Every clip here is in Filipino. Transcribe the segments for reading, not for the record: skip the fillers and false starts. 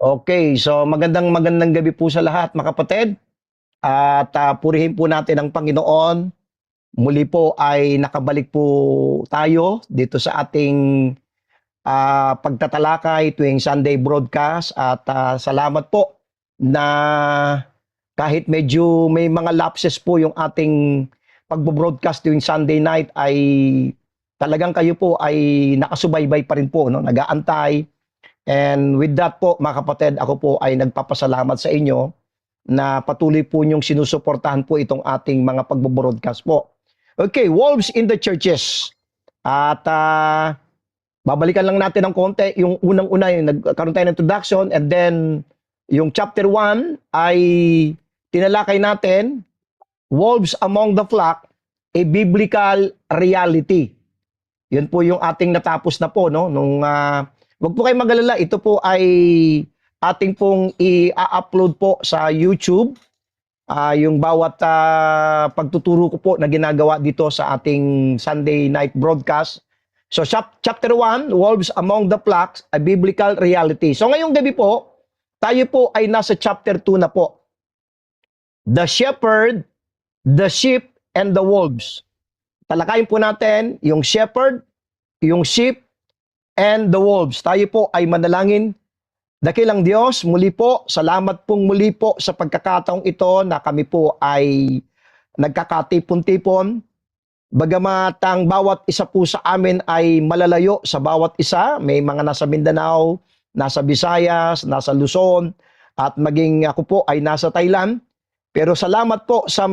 Okay, so magandang gabi po sa lahat mga kapatid. At purihin po natin ang Panginoon. Muli po ay nakabalik po tayo dito sa ating pagtatalakay tuwing Sunday broadcast. At salamat po na kahit medyo may mga lapses po yung ating pagbo-broadcast tuwing Sunday night ay talagang kayo po ay nakasubaybay pa rin po, no? Nag-aantay. And with that po, mga kapatid, ako po ay nagpapasalamat sa inyo na patuloy po niyong sinusuportahan po itong ating mga pagbo-broadcast po. Okay, Wolves in the Churches. At babalikan lang natin ng konti. Yung unang-una, yung nagkaroon tayo ng introduction, and then yung chapter 1 ay tinalakay natin, Wolves Among the Flock, a Biblical Reality. Yun po yung ating natapos na po, no? Huwag po kayong mag-alala, ito po ay ating pong i-upload po sa YouTube. Yung bawat pagtuturo ko po na ginagawa dito sa ating Sunday night broadcast. So chapter 1, Wolves Among the Flocks, a Biblical Reality. So ngayong gabi po, tayo po ay nasa chapter 2 na po. The Shepherd, the Sheep, and the Wolves. Talakayin po natin yung shepherd, yung sheep, and the wolves. Tayo po ay manalangin. Dakilang Diyos, muli po, salamat pong muli po sa pagkakataong ito na kami po ay nagkakatipon-tipon. Bagamat ang bawat isa po sa amin ay malalayo sa bawat isa. May mga nasa Mindanao, nasa Visayas, nasa Luzon, at maging ako po ay nasa Thailand. Pero salamat po sa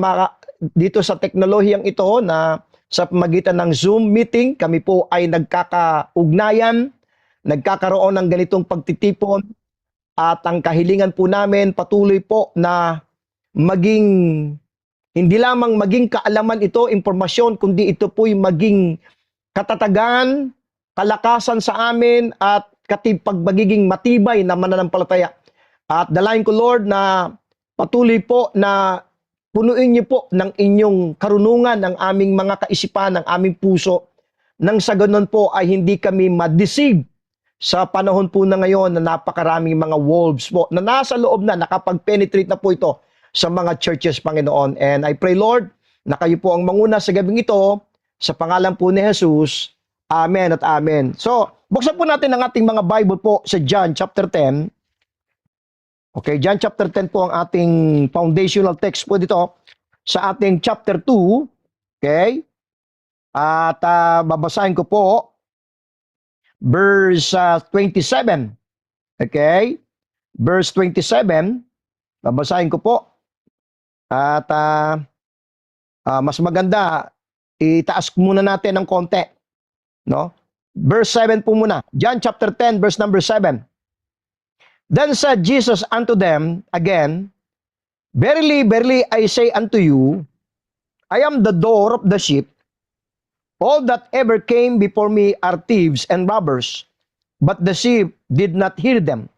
dito sa teknolohiyang ito na sa pamagitan ng Zoom meeting, kami po ay nagkakaugnayan, nagkakaroon ng ganitong pagtitipon, at ang kahilingan po namin patuloy po na hindi lamang maging kaalaman ito, impormasyon, kundi ito po'y maging katatagan, kalakasan sa amin, at magiging matibay na mananampalataya. At dalayan ko, Lord, na patuloy po na punuin niyo po ng inyong karunungan ang aming mga kaisipan, ang aming puso, nang sa ganun po ay hindi kami ma-deceive sa panahon po na ngayon na napakaraming mga wolves po na nasa loob na, nakapag-penetrate na po ito sa mga churches, Panginoon. And I pray, Lord, na kayo po ang manguna sa gabing ito, sa pangalan po ni Jesus. Amen at amen. So, buksan po natin ang ating mga Bible po sa John chapter 10. Okay, John chapter 10 po ang ating foundational text po dito sa ating chapter 2. Okay? At babasahin ko po verse 27. Okay? Verse 27. Babasahin ko po. At mas maganda, itaas muna natin ng konti. No? Verse 7 po muna. John chapter 10, verse number 7. Then said Jesus unto them again, Verily, verily, I say unto you, I am the door of the sheep. All that ever came before me are thieves and robbers, but the sheep did not hear them.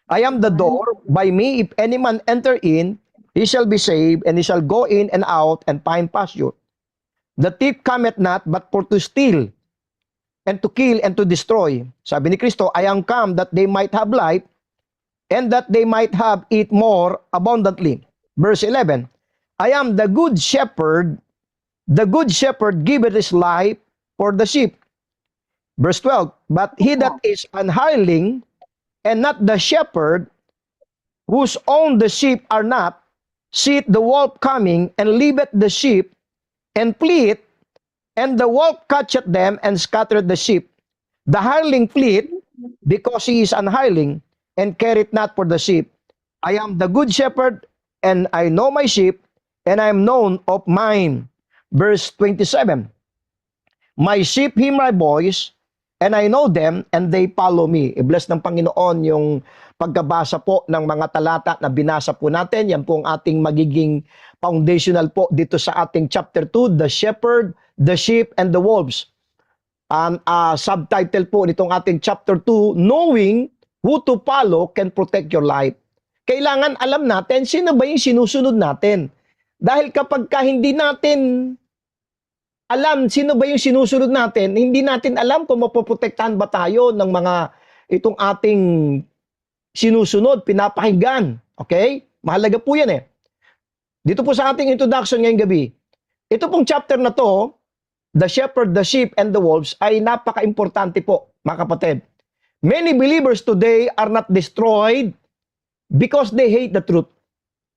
I am the door. By me, if any man enter in, he shall be saved, and he shall go in and out and find pasture. The thief cometh not, but for to steal, and to kill, and to destroy. Sabi ni Kristo, I am come that they might have life, and that they might have it more abundantly. Verse 11, I am the good shepherd. The good shepherd giveth his life for the sheep. Verse 12, but he that is an hireling, and not the shepherd, whose own the sheep are not, seeth the wolf coming, and leaveth the sheep, and fleeth, and the wolf catcheth them, and scattereth the sheep. The hireling fleeth, because he is an hireling, and care it not for the sheep. I am the good shepherd, and I know my sheep, and I am known of mine. Verse 27, my sheep hear my voice, and I know them, and they follow me. I-bless ng Panginoon yung pagkabasa po ng mga talata na binasa po natin. Yan po ang ating magiging foundational po dito sa ating chapter 2, the shepherd, the sheep, and the wolves. Ang subtitle po nitong ating chapter 2, knowing who to follow can protect your life. Kailangan alam natin sino ba yung sinusunod natin. Dahil kapag hindi natin alam sino ba yung sinusunod natin, hindi natin alam kung mapoprotektahan ba tayo ng mga itong ating sinusunod, pinapakinggan. Okay? Mahalaga po yan eh. Dito po sa ating introduction ngayong gabi, ito pong chapter na to, The Shepherd, the Sheep, and the Wolves, ay napaka-importante po, mga kapatid. Many believers today are not destroyed because they hate the truth.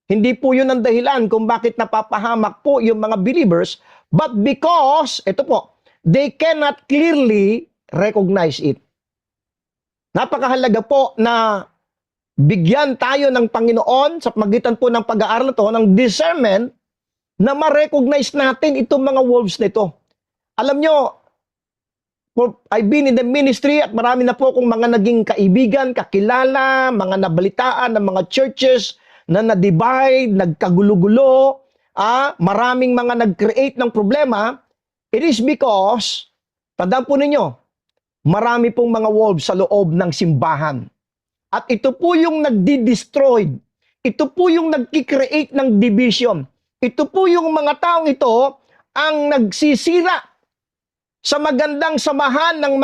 Hindi po yun ang dahilan kung bakit napapahamak po yung mga believers, but because, ito po, they cannot clearly recognize it. Napakahalaga po na bigyan tayo ng Panginoon sa pagitan po ng pag-aaral na to, ng discernment, na ma-recognize natin itong mga wolves nito. Alam nyo, I've been in the ministry at marami na po akong mga naging kaibigan, kakilala, mga nabalitaan ng mga churches na na-divide, nagkagulo-gulo, maraming mga nag-create ng problema. It is because, tandaan po ninyo, marami pong mga wolves sa loob ng simbahan. At ito po yung nagdi-destroy. Ito po yung nagki-create ng division. Ito po yung mga taong ito ang nagsisira sa magandang samahan ng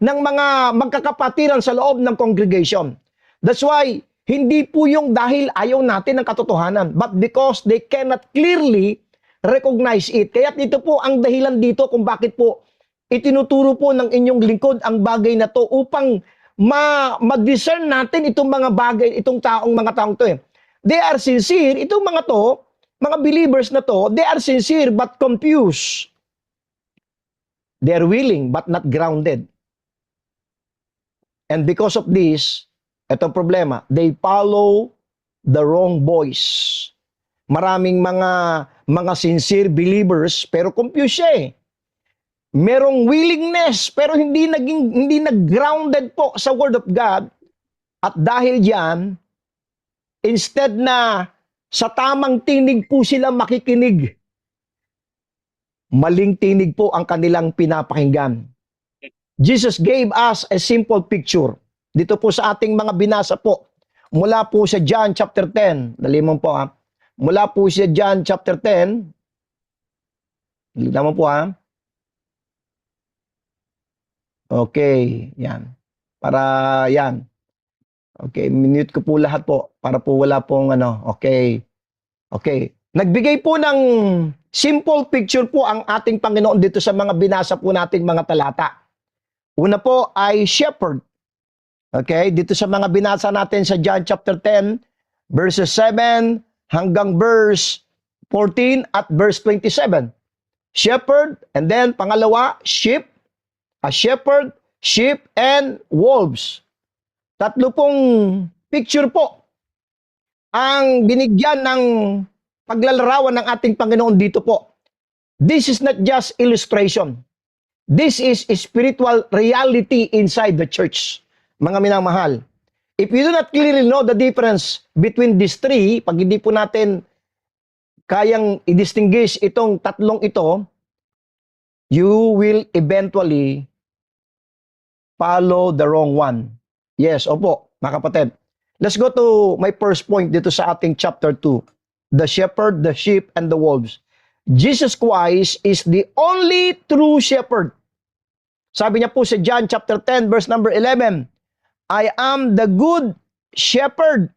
mga magkakapatiran sa loob ng congregation. That's why hindi po yung dahil ayaw natin ng katotohanan, but because they cannot clearly recognize it. Kaya ito po ang dahilan dito kung bakit po itinuturo po ng inyong lingkod ang bagay na to upang ma-discern natin itong mga bagay, itong mga taong to eh. They are sincere, itong mga to, mga believers na to, they are sincere but confused. They are willing but not grounded. And because of this, itong problema, they follow the wrong voice. Maraming mga sincere believers pero confused siya eh. Merong willingness pero hindi nag-grounded po sa Word of God. At dahil diyan, instead na sa tamang tinig po sila makikinig, maling tinig po ang kanilang pinapakinggan. Jesus gave us a simple picture. Dito po sa ating mga binasa po. Mula po sa John chapter 10. Dali mo po ha. Mula po sa John chapter 10. Dali mo po ha. Okay. Yan. Para yan. Okay. Minute ko po lahat po. Para po wala pong ano. Okay. Okay. Nagbigay po ng simple picture po ang ating Panginoon dito sa mga binasa po nating mga talata. Una po ay shepherd. Okay, dito sa mga binasa natin sa John chapter 10, verses 7 hanggang verse 14 at verse 27. Shepherd, and then pangalawa, sheep, a shepherd, sheep, and wolves. Tatlo pong picture po ang binigyan ng paglalarawan ng ating Panginoon dito po. This is not just illustration. This is spiritual reality inside the church. Mga minamahal, if you do not clearly know the difference between these three, pag hindi po natin kayang i-distinguish itong tatlong ito, you will eventually follow the wrong one. Yes, opo, mga kapatid. Let's go to my first point dito sa ating chapter 2. The shepherd, the sheep, and the wolves. Jesus Christ is the only true shepherd. Sabi niya po sa John chapter 10 verse number 11, I am the good shepherd.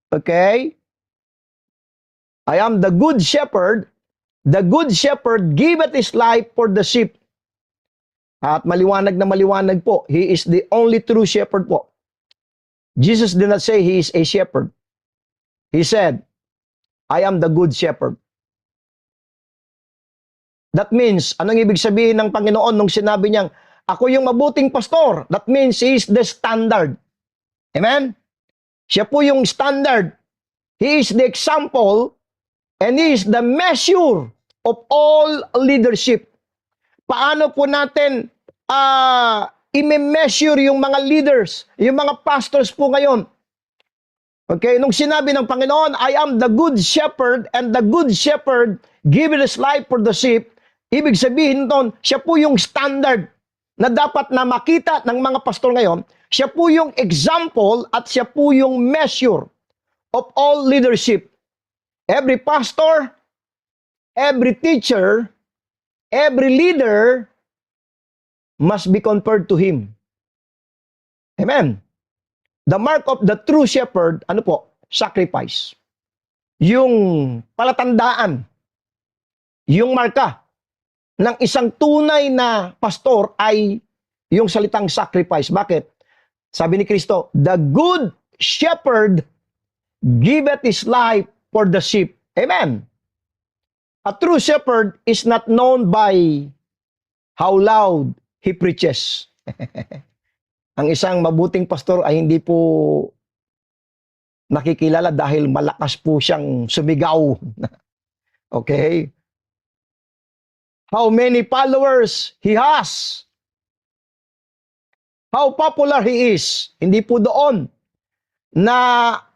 Okay? I am the good shepherd. The good shepherd giveth his life for the sheep. At maliwanag na maliwanag po, he is the only true shepherd po. Jesus did not say he is a shepherd. He said, I am the good shepherd. That means, anong ibig sabihin ng Panginoon nung sinabi niyang, ako yung mabuting pastor? That means he is the standard. Amen? Siya po yung standard. He is the example and he is the measure of all leadership. Paano po natin i-measure yung mga leaders, yung mga pastors po ngayon? Okay, nung sinabi ng Panginoon, I am the good shepherd and the good shepherd giveth his life for the sheep, ibig sabihin nun, siya po yung standard na dapat na makita ng mga pastor ngayon. Siya po yung example at siya po yung measure of all leadership. Every pastor, every teacher, every leader must be compared to him. Amen. The mark of the true shepherd, ano po? Sacrifice. Yung palatandaan, yung marka ng isang tunay na pastor ay yung salitang sacrifice. Bakit? Sabi ni Kristo, the good shepherd giveth his life for the sheep. Amen. A true shepherd is not known by how loud he preaches. Ang isang mabuting pastor ay hindi po nakikilala dahil malakas po siyang sumigaw. Okay? How many followers he has. How popular he is. Hindi po doon na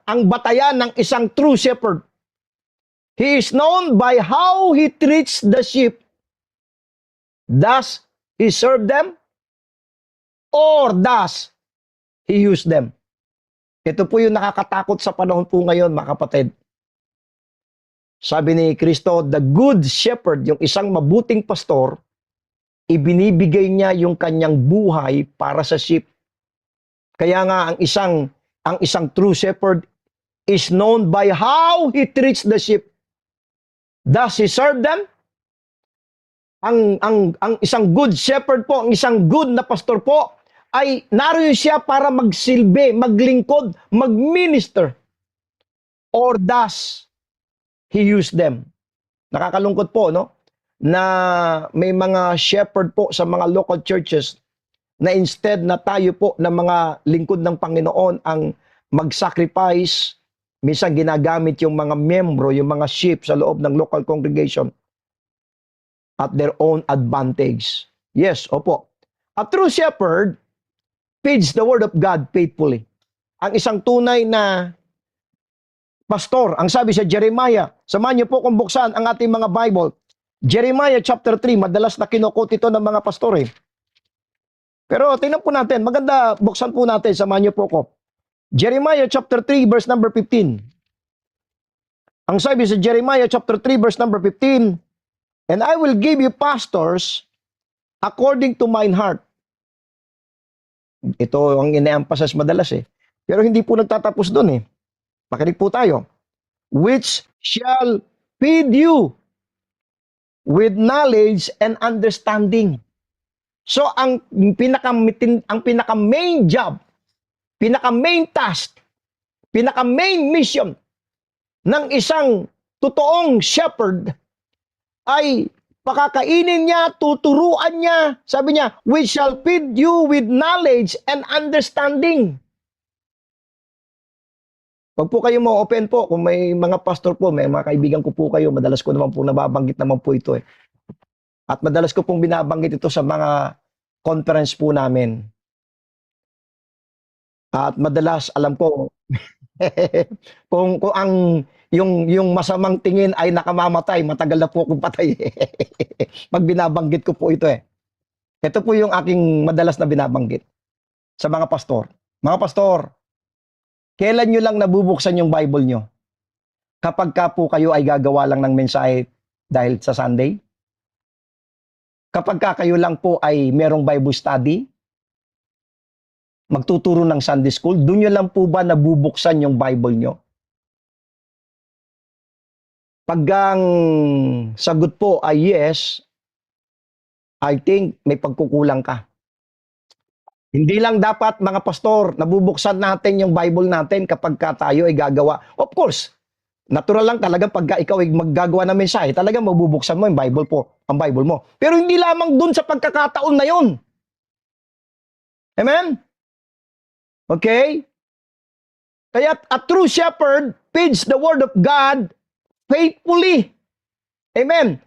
ang batayan ng isang true shepherd. He is known by how he treats the sheep. Does he serve them? Or does he use them? Ito po yung nakakatakot sa panahon po ngayon, mga kapatid. Sabi ni Kristo, the good shepherd, yung isang mabuting pastor, ibinibigay niya yung kanyang buhay para sa sheep. Kaya nga ang isang true shepherd is known by how he treats the sheep. Does he serve them? Ang isang good shepherd po, ang isang good na pastor po, ay naroon siya para magsilbi, maglingkod, magminister. Or does he use them? Nakakalungkot po, no? Na may mga shepherd po sa mga local churches na instead na tayo po na mga lingkod ng Panginoon ang mag-sacrifice, minsan ginagamit yung mga membro, yung mga sheep sa loob ng local congregation at their own advantage. Yes, opo. A true shepherd feeds the word of God faithfully. Ang isang tunay na pastor, ang sabi sa Jeremiah, samahan niyo po kung buksan ang ating mga Bible. Jeremiah chapter 3, madalas na kinukot ito ng mga pastor eh. Pero tingnan po natin, maganda buksan po natin, samahan niyo po ko. Jeremiah chapter 3 verse number 15. Ang sabi sa Jeremiah chapter 3 verse number 15, and I will give you pastors according to mine heart. Ito ang ine-emphasize madalas eh. Pero hindi po nagtatapos doon eh. Makinig po tayo. Which shall feed you with knowledge and understanding. So ang pinaka main job, pinaka main task, pinaka main mission ng isang totoong shepherd ay pakakainin niya, tuturuan niya. Sabi niya, we shall feed you with knowledge and understanding. Pag po kayo mo open po, kung may mga pastor po, may mga kaibigan ko po kayo, madalas ko naman po nababanggit naman po ito eh. At madalas ko pong binabanggit ito sa mga conference po namin. At madalas, alam ko, kung ang yung masamang tingin ay nakamamatay, matagal na po akong patay. Pag binabanggit ko po ito eh. Ito po yung aking madalas na binabanggit sa mga pastor. Mga pastor, kailan nyo lang nabubuksan yung Bible nyo? Kapag ka po kayo ay gagawa lang ng mensahe dahil sa Sunday? Kapag ka kayo lang po ay merong Bible study? Magtuturo ng Sunday school? Doon nyo lang po ba nabubuksan yung Bible nyo? Pag ang sagot po ay yes, I think may pagkukulang ka. Hindi lang dapat mga pastor, nabubuksan natin yung Bible natin kapag ka tayo ay gagawa. Of course, natural lang talaga pagka ikaw ay maggagawa ng mensahe, talagang mabubuksan mo yung Bible po, ang Bible mo. Pero hindi lamang dun sa pagkakataon na yun. Amen? Okay? Kaya a true shepherd feeds the word of God faithfully. Amen.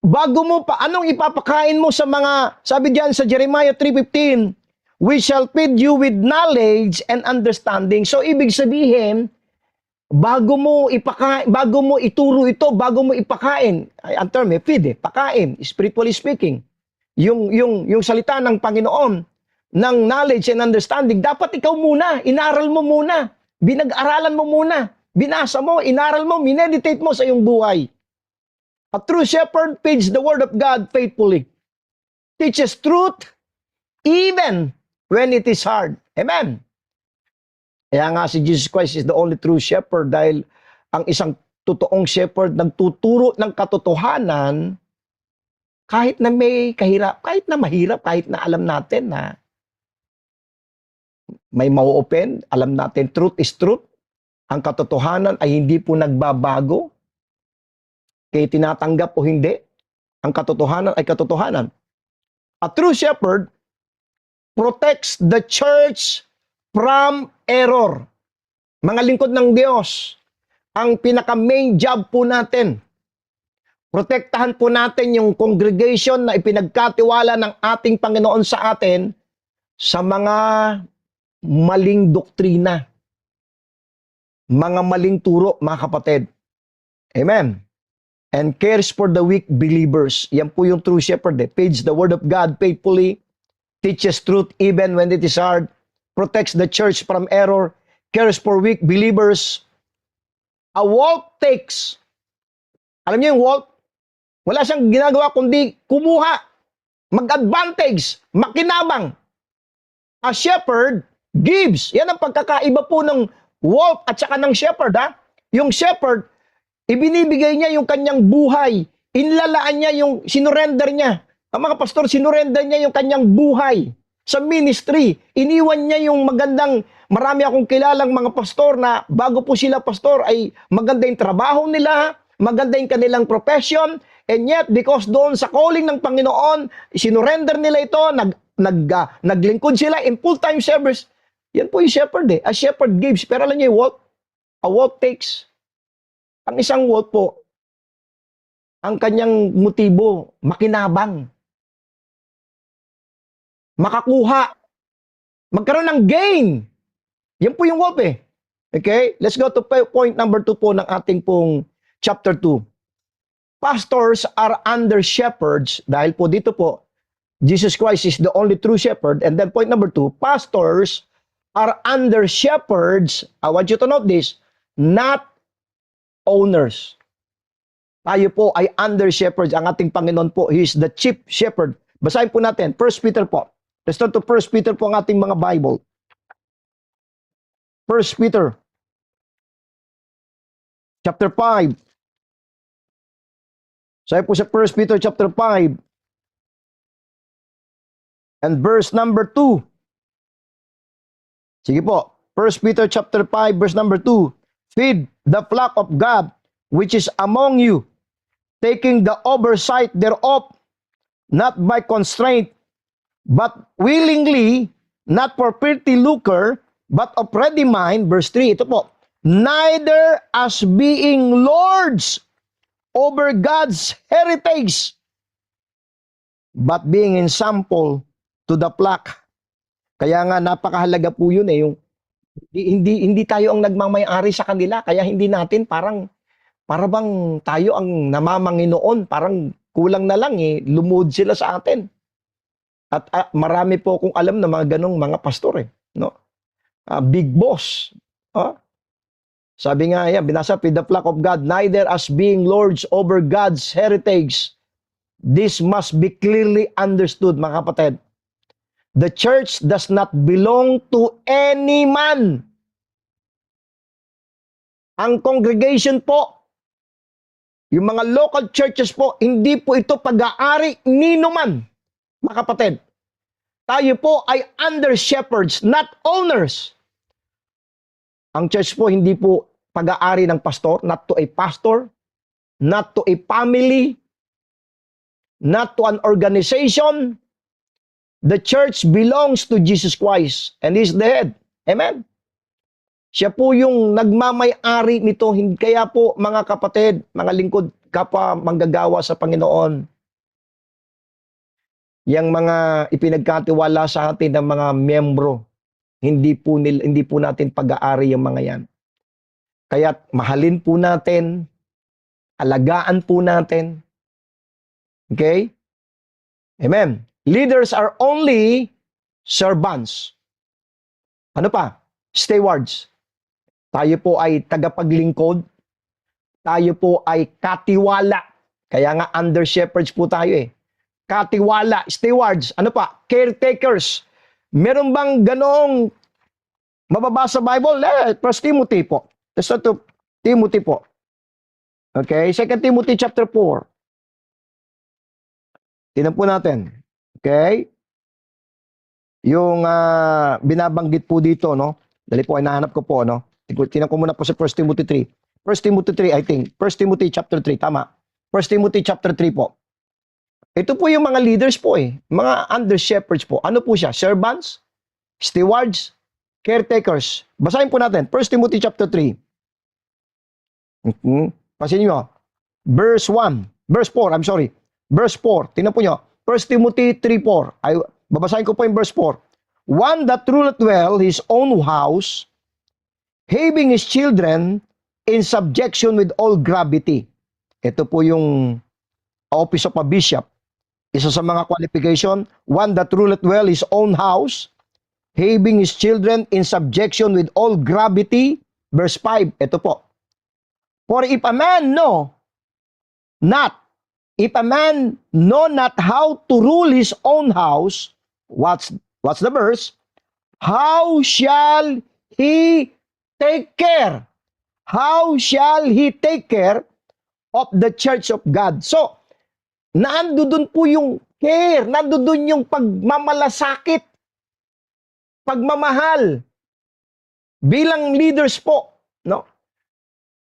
Bago mo pa, anong ipapakain mo sa mga, sabi diyan sa Jeremiah 3:15, we shall feed you with knowledge and understanding. So, ibig sabihin, bago mo ituro ito, bago mo ipakain, ang term feed pakain, spiritually speaking, yung salita ng Panginoon, ng knowledge and understanding, dapat ikaw muna, inaral mo muna, binag-aralan mo muna, binasa mo, inaral mo, mineditate mo sa iyong buhay. A true shepherd feeds the word of God faithfully. Teaches truth even when it is hard. Amen. Kaya nga si Jesus Christ is the only true shepherd dahil ang isang totoong shepherd nagtuturo ng katotohanan kahit na may kahirap, kahit na mahirap, kahit na alam natin na may mau-open, alam natin truth is truth. Ang katotohanan ay hindi po nagbabago. Kaya tinatanggap o hindi, ang katotohanan ay katotohanan. A true shepherd protects the church from error. Mga lingkod ng Diyos, ang pinaka-main job po natin, protektahan po natin yung congregation na ipinagkatiwala ng ating Panginoon sa atin sa mga maling doktrina, mga maling turo, mga kapatid. Amen. And cares for the weak believers. Yan po yung true shepherd. Feeds the word of God faithfully, teaches truth even when it is hard, protects the church from error, cares for weak believers. A wolf takes. Alam niyo yung wolf? Wala siyang ginagawa kundi kumuha, mag-advantage, makinabang. A shepherd gives. Yan ang pagkakaiba po ng wolf at saka ng shepherd. Yung shepherd, ibinibigay niya yung kanyang buhay. Inlalaan niya yung sinurrender niya. Ang mga pastor, sinurrender niya yung kanyang buhay sa ministry. Iniwan niya yung magandang, marami akong kilalang mga pastor na bago po sila pastor ay maganda yung trabaho nila, maganda yung kanilang profession, and yet because doon sa calling ng Panginoon, sinurrender nila ito, naglingkod sila in full-time service. Yan po yung shepherd . A shepherd gives. Pero alam niyo yung wolf? A wolf takes. Ang isang wolf po, ang kanyang motibo, makinabang. Makakuha. Magkaroon ng gain. Yan po yung wolf . Okay? Let's go to point number 2 po ng ating pong chapter 2. Pastors are under shepherds. Dahil po dito po, Jesus Christ is the only true shepherd. And then point number 2, pastors are under shepherds. I want you to note this, not owners. Tayo po ay under shepherds. Ang ating Panginoon po, He is the chief shepherd. Basahin po natin, 1 Peter po. Let's turn to 1 Peter po ang ating mga Bible. 1 Peter, chapter 5. Sabi po sa 1 Peter chapter 5, and verse number 2. Sige po, 1 Peter chapter 5, verse number 2. Feed the flock of God, which is among you, taking the oversight thereof, not by constraint, but willingly, not for pretty lucre, but of ready mind. Verse 3, ito po. Neither as being lords over God's heritage, but being example to the flock. Kaya nga napakahalaga po yun yung hindi tayo ang nagmamay-ari sa kanila, kaya hindi natin para bang tayo ang namamanginoon, parang kulang na lang lumuhod sila sa atin. At marami po akong alam na mga ganong mga pastor no? Big boss. Sabi nga yan, binasa, feed the flock of God, neither as being lords over God's heritage. This must be clearly understood, mga kapatid. The church does not belong to any man. Ang congregation po, yung mga local churches po, hindi po ito pag-aari nino man, mga kapatid. Tayo po ay under shepherds, not owners. Ang church po, hindi po pag-aari ng pastor, not to a pastor, not to a family, not to an organization. The church belongs to Jesus Christ and He's the head. Amen? Siya po yung nagmamay-ari nito. Kaya po mga kapatid, mga lingkod, kapwa manggagawa sa Panginoon, yung mga ipinagkatiwala sa atin ng mga miyembro, hindi po natin pag-aari yung mga yan. Kaya mahalin po natin, alagaan po natin. Okay? Amen. Leaders are only servants. Ano pa? Stewards. Tayo po ay tagapaglingkod. Tayo po ay katiwala. Kaya nga under shepherds po tayo Katiwala. Stewards. Ano pa? Caretakers. Meron bang ganong Mababasa sa Bible, First Timothy po. Let's start to Timothy po. Okay, 2 Timothy chapter 4. Tingnan po natin. Okay? Yung binabanggit po dito, no? Dali po, hinahanap ko po, no? Tingnan ko muna po sa 1 Timothy 3. 1 Timothy 3, I think. 1 Timothy chapter 3, tama. 1 Timothy chapter 3 po. Ito po yung mga leaders po mga under shepherds po. Ano po siya? Servants, stewards, caretakers. Basahin po natin. 1 Timothy chapter 3. Pasin nyo. Verse 4, I'm sorry. Verse 4. Tingnan po nyo. 1 Timothy 3:4. Babasahin ko po yung verse 4. One that ruleth well his own house, having his children in subjection with all gravity. Ito po yung office of a bishop. Isa sa mga qualification, one that ruleth well his own house, having his children in subjection with all gravity. Verse 5, ito po. For if a man know not how to rule his own house, what's the verse? How shall he take care? How shall he take care of the church of God? So, nandoon po yung care, nandoon yung pagmamalasakit, pagmamahal bilang leaders po, no?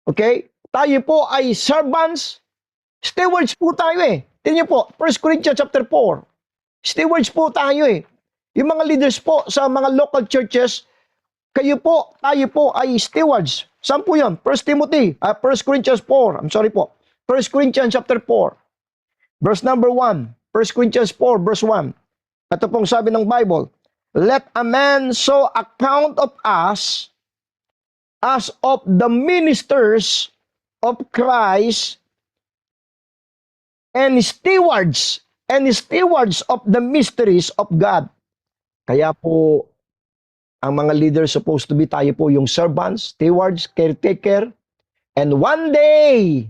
Okay? Tayo po ay servants, stewards po tayo Tingnan po, 1 Corinthians chapter 4. Stewards po tayo Yung mga leaders po sa mga local churches, tayo po ay stewards. Saan po yun? 1 Corinthians 4. I'm sorry po. 1 Corinthians chapter 4. Verse number 1. 1 Corinthians 4 verse 1. Ito pong sabi ng Bible. Let a man so account of us as of the ministers of Christ and stewards of the mysteries of God. Kaya po, ang mga leaders supposed to be tayo po yung servants, stewards, caretaker, and one day,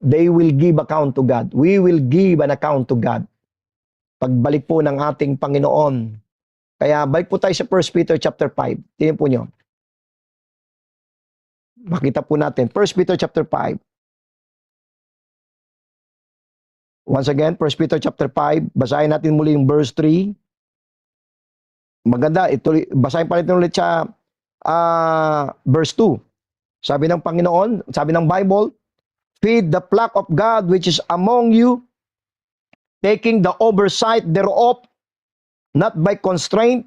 they will give account to God. We will give an account to God. Pagbalik po ng ating Panginoon. Kaya balik po tayo sa 1 Peter chapter 5. Tingnan po nyo. Makita po natin. 1 Peter chapter 5. Once again, 1 Peter chapter 5. Basahin natin muli yung verse 3. Maganda. Basahin pa natin ulit sa verse 2. Sabi ng Panginoon, sabi ng Bible, feed the flock of God which is among you, taking the oversight thereof, not by constraint,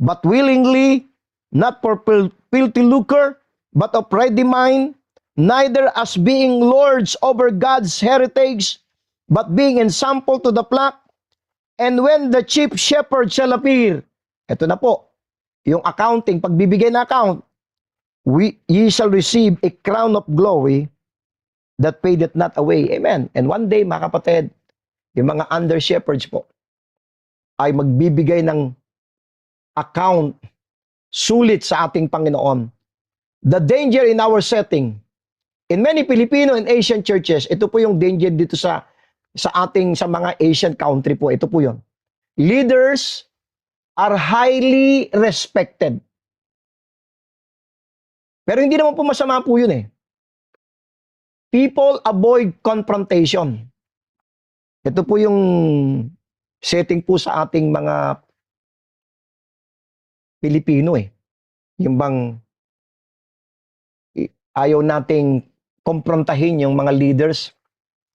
but willingly, not for filthy lucre, but of ready mind, neither as being lords over God's heritage, but being ensample to the flock. And when the chief shepherd shall appear, ito na po, yung accounting, pagbibigay na account, ye shall receive a crown of glory that fadeth not away. Amen. And one day, mga kapatid, yung mga under shepherds po, ay magbibigay ng account, sulit sa ating Panginoon. The danger in our setting, in many Filipino and Asian churches, ito po yung danger dito sa mga Asian country po, ito po yun. Leaders are highly respected. Pero hindi naman po masama po yun People avoid confrontation. Ito po yung setting po sa ating mga Pilipino Yung bang ayaw nating komprontahin yung mga leaders.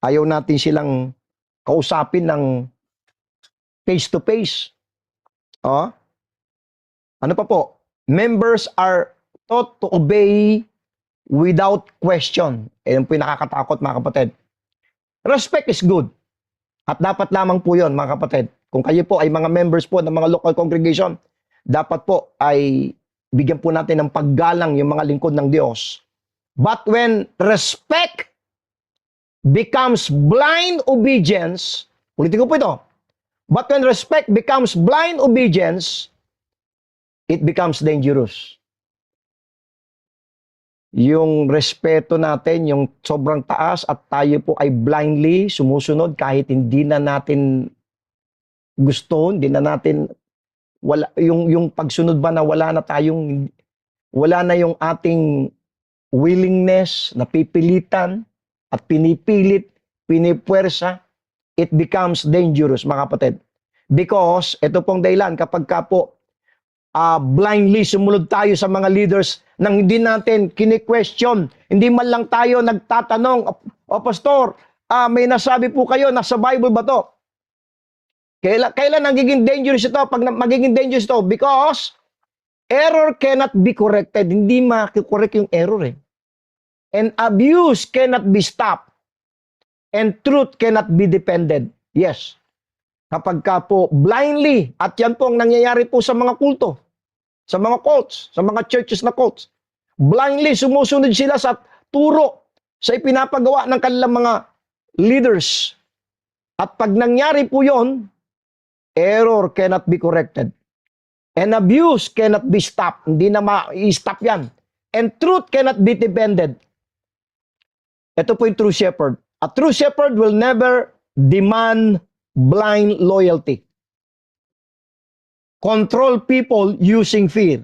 Ayaw natin silang kausapin ng face-to-face. Ano pa po? Members are taught to obey without question. Yan po yung nakakatakot, mga kapatid. Respect is good. At dapat lamang po yun, mga kapatid. Kung kayo po ay mga members po ng mga local congregation, dapat po ay bigyan po natin ng paggalang yung mga lingkod ng Diyos. But when respect becomes blind obedience, ulitin ko po ito, but when respect becomes blind obedience, it becomes dangerous. Yung respeto natin, yung sobrang taas at tayo po ay blindly sumusunod kahit hindi na natin gusto, hindi na natin wala yung pagsunod ba na wala na yung ating willingness na pipilitan at pinipilit, pinipuwersa, it becomes dangerous, mga kapatid. Because, ito pong dahilan, kapag ka po blindly sumunod tayo sa mga leaders nang hindi natin kini-question, hindi man lang tayo nagtatanong, o pastor, may nasabi po kayo, nasa Bible ba to? Kailan nagiging dangerous ito? Pag magiging dangerous ito, because error cannot be corrected. Hindi makikorek yung error eh. And abuse cannot be stopped. And truth cannot be defended. Yes. Kapag ka po blindly, at yan po ang nangyayari po sa mga kulto, sa mga cults, sa mga churches na cults, blindly sumusunod sila sa turo, sa ipinapagawa ng kanilang mga leaders. At pag nangyari po yon, error cannot be corrected. And abuse cannot be stopped. Hindi na ma-stop yan. And truth cannot be defended. Ito po yung true shepherd. A true shepherd will never demand blind loyalty. Control people using fear.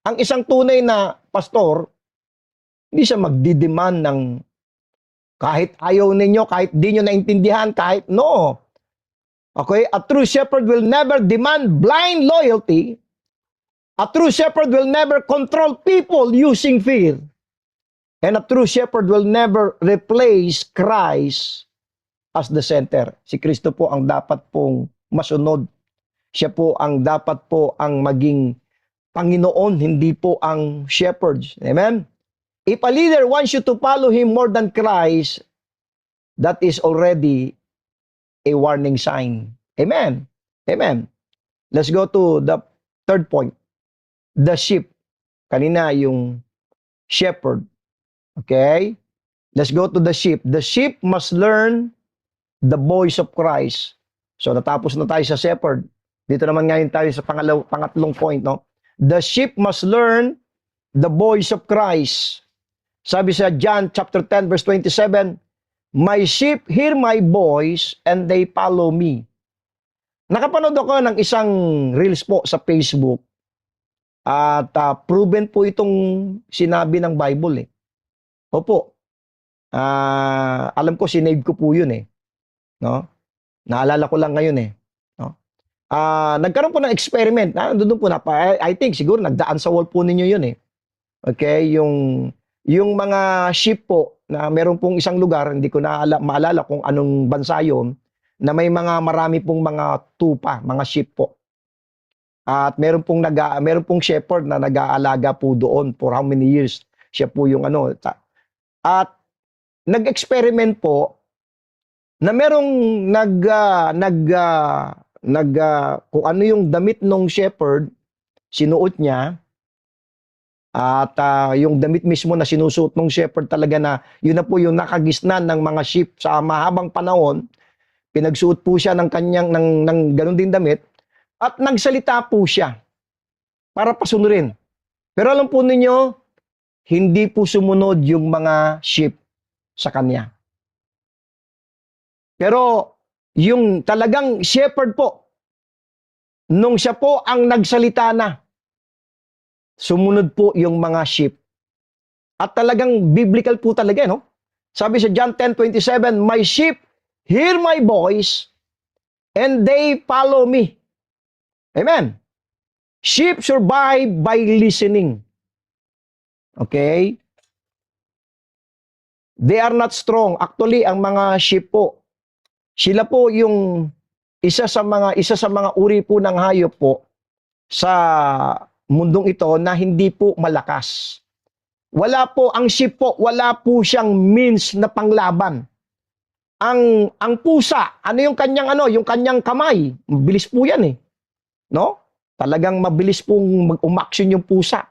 Ang isang tunay na pastor, hindi siya magdidemand ng kahit ayaw ninyo, kahit di nyo naintindihan, kahit no. Okay? A true shepherd will never demand blind loyalty. A true shepherd will never control people using fear. And a true shepherd will never replace Christ as the center. Si Kristo po ang dapat pong masunod. Siya po ang dapat po ang maging Panginoon, hindi po ang shepherds. Amen? If a leader wants you to follow him more than Christ, that is already a warning sign. Amen? Amen. Let's go to the third point. The sheep. Kanina yung shepherd. Okay? Let's go to the sheep. The sheep must learn the voice of Christ. So natapos na tayo sa shepherd. Dito naman ngayon tayo sa pangatlong point, no? The sheep must learn the voice of Christ. Sabi sa John chapter 10 verse 27, my sheep hear my voice and they follow me. Nakapanood ako ng isang reels po sa Facebook at proven po itong sinabi ng Bible eh. Opo. Alam ko sinave ko po yun eh. No? Naalala ko lang ngayon eh. No? Nagkaroon po ng experiment. Doon po na I think siguro nagdaan sa wall po ninyo yun eh. Okay, yung mga sheep po na meron pong isang lugar, hindi ko maalala kung anong bansa yun, na may marami pong mga tupa, mga sheep po. At meron pong shepherd na nag-aalaga po doon for how many years. Siya po yung ano. At nag-experiment po na merong kung ano yung damit ng shepherd, sinuot niya. At yung damit mismo na sinusuot ng shepherd talaga na yun na po yung nakagisnan ng mga sheep sa mahabang panahon. Pinagsuot po siya ng kanyang ng ganun din damit at nagsalita po siya para pasunurin. Pero alam po ninyo, hindi po sumunod yung mga sheep sa kanya. Pero yung talagang shepherd po, nung siya po ang nagsalita na, sumunod po yung mga sheep. At talagang biblical po talaga, no? Sabi sa John 10:27, my sheep hear my voice and they follow me. Amen. Sheep survive by listening. Okay? They are not strong. Actually, ang mga sheep po, sila po yung isa sa mga uri po ng hayop po sa mundong ito na hindi po malakas. Ang sheep po, wala po siyang means na panglaban. Ang pusa, yung kanyang kamay, mabilis po yan eh. No? Talagang mabilis pong umaksyon yung pusa.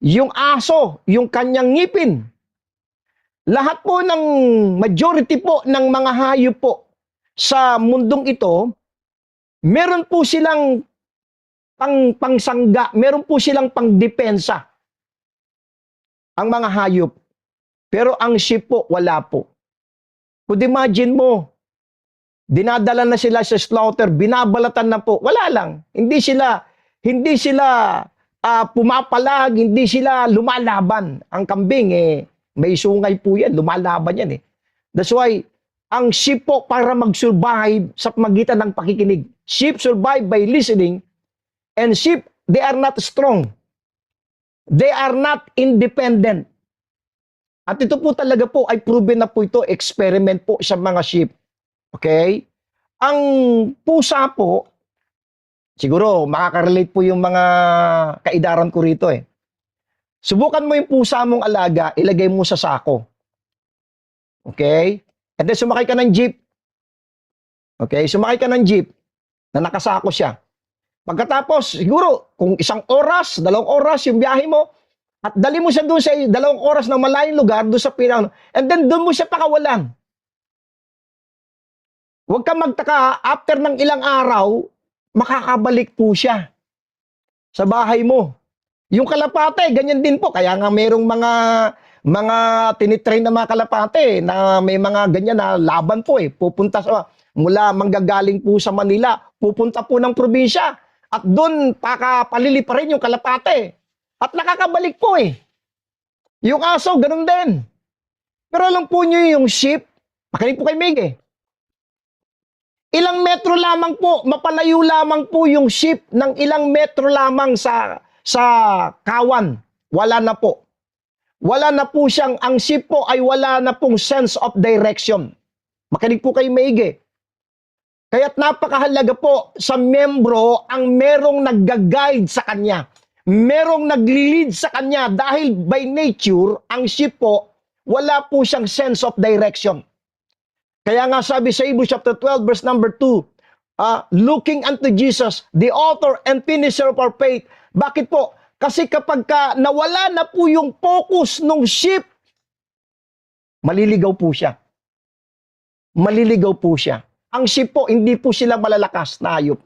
Yung aso, yung kanyang ngipin. Lahat po ng majority po ng mga hayop po sa mundong ito, meron po silang pangsangga, meron po silang pangdepensa. Ang mga hayop. Pero ang sheep po, wala po. Could imagine mo, dinadala na sila sa slaughter, binabalatan na po. Wala lang. Hindi sila hindi sila pumapalag, hindi sila lumalaban. Ang kambing, may sungay po yan, lumalaban yan. That's why, ang sheep po para mag-survive sa magitan ng pakikinig. Sheep survive by listening, and sheep, they are not strong. They are not independent. At ito po talaga po ay proven na po ito, experiment po sa mga sheep. Okay? Ang pusa po, siguro makaka-relate po yung mga kaidaran ko rito Subukan mo yung pusa mong alaga, ilagay mo sa sako. Okay? And then sumakay ka ng jeep. Okay? Sumakay ka ng jeep na nakasako siya. Pagkatapos, siguro, kung 1 oras, 2 oras yung biyahe mo, at dali mo siya doon sa 2 oras na malayong lugar, doon sa pinang, and then doon mo siya pakawalan. Huwag kang magtaka, after ng ilang araw, makakabalik po siya sa bahay mo. Yung kalapate, ganyan din po. Kaya nga merong mga tinitrain na mga kalapate na may mga ganyan na laban po Pupunta sa, mula manggagaling po sa Manila, pupunta po ng probinsya. At doon, pakapalili pa rin yung kalapate. At nakakabalik po Yung aso, ganun din. Pero alam po nyo yung sheep, makinig po kay Meg Ilang metro lamang po, mapalayo lamang po yung sheep ng ilang metro lamang sa kawan. Wala na po. Wala na po siyang, ang sheep po ay wala na pong sense of direction. Makinig po kay Meg Kaya't napakahalaga po sa membro ang merong nagga-guide sa kanya. Merong nagli-lead sa kanya dahil by nature, ang sheep po, wala po siyang sense of direction. Kaya nga sabi sa Hebrews chapter 12 verse number 2, looking unto Jesus, the author and finisher of our faith. Bakit po? Kasi kapag nawala na po yung focus ng sheep, maliligaw po siya. Maliligaw po siya. Ang sheep po, hindi po sila malalakas na hayop.